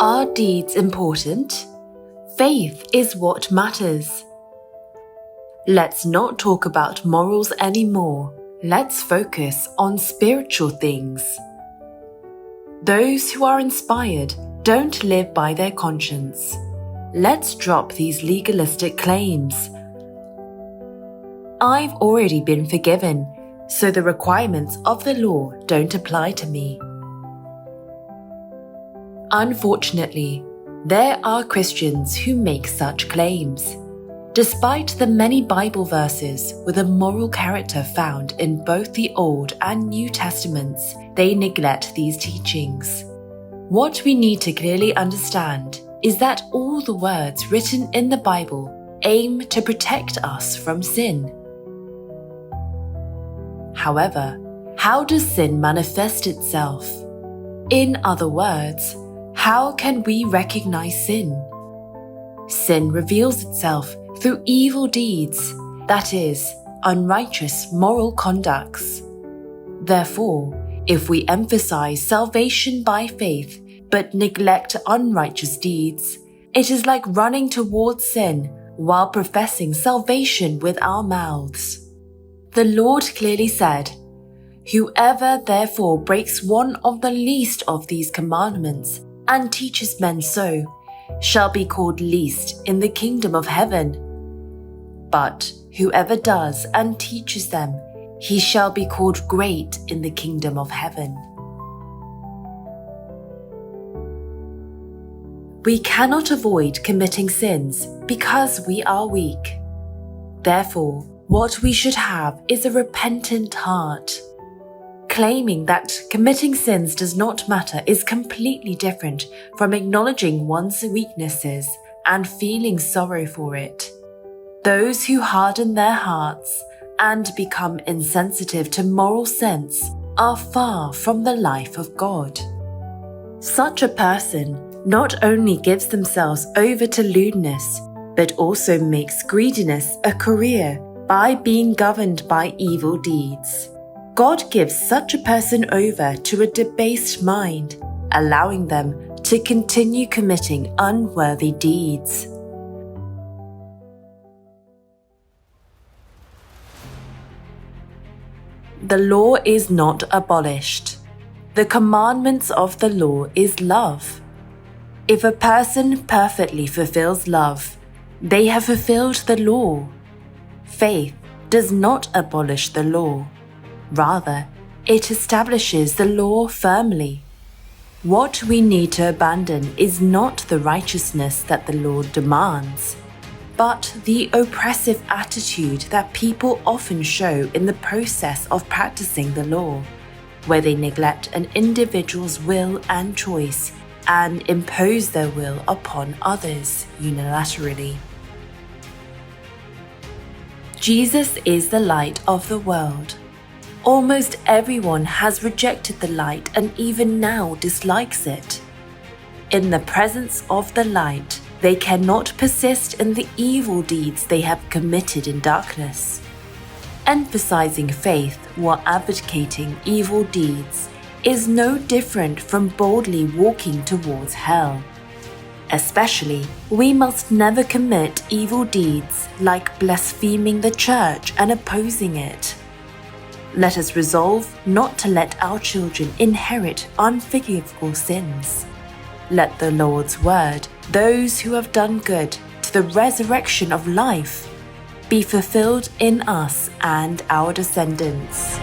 Are deeds important? Faith is what matters. Let's not talk about morals anymore. Let's focus on spiritual things. Those who are inspired don't live by their conscience. Let's drop these legalistic claims. I've already been forgiven, so the requirements of the law don't apply to me. Unfortunately, there are Christians who make such claims. Despite the many Bible verses with a moral character found in both the Old and New Testaments, they neglect these teachings. What we need to clearly understand is that all the words written in the Bible aim to protect us from sin. However, how does sin manifest itself? In other words, how can we recognize sin? Sin reveals itself through evil deeds, that is, unrighteous moral conducts. Therefore, if we emphasize salvation by faith but neglect unrighteous deeds, it is like running towards sin while professing salvation with our mouths. The Lord clearly said, "Whoever therefore breaks one of the least of these commandments and teaches men so, shall be called least in the kingdom of heaven. But whoever does and teaches them, he shall be called great in the kingdom of heaven." We cannot avoid committing sins because we are weak. Therefore, what we should have is a repentant heart. Claiming that committing sins does not matter is completely different from acknowledging one's weaknesses and feeling sorrow for it. Those who harden their hearts and become insensitive to moral sense are far from the life of God. Such a person not only gives themselves over to lewdness, but also makes greediness a career by being governed by evil deeds. God gives such a person over to a debased mind, allowing them to continue committing unworthy deeds. The law is not abolished. The commandments of the law is love. If a person perfectly fulfills love, they have fulfilled the law. Faith does not abolish the law. Rather, it establishes the law firmly. What we need to abandon is not the righteousness that the law demands, but the oppressive attitude that people often show in the process of practicing the law, where they neglect an individual's will and choice and impose their will upon others unilaterally. Jesus is the light of the world. Almost everyone has rejected the light and even now dislikes it. In the presence of the light, they cannot persist in the evil deeds they have committed in darkness. Emphasizing faith while advocating evil deeds is no different from boldly walking towards hell. Especially, we must never commit evil deeds like blaspheming the church and opposing it. Let us resolve not to let our children inherit unforgivable sins. Let the Lord's word, "Those who have done good to the resurrection of life," be fulfilled in us and our descendants.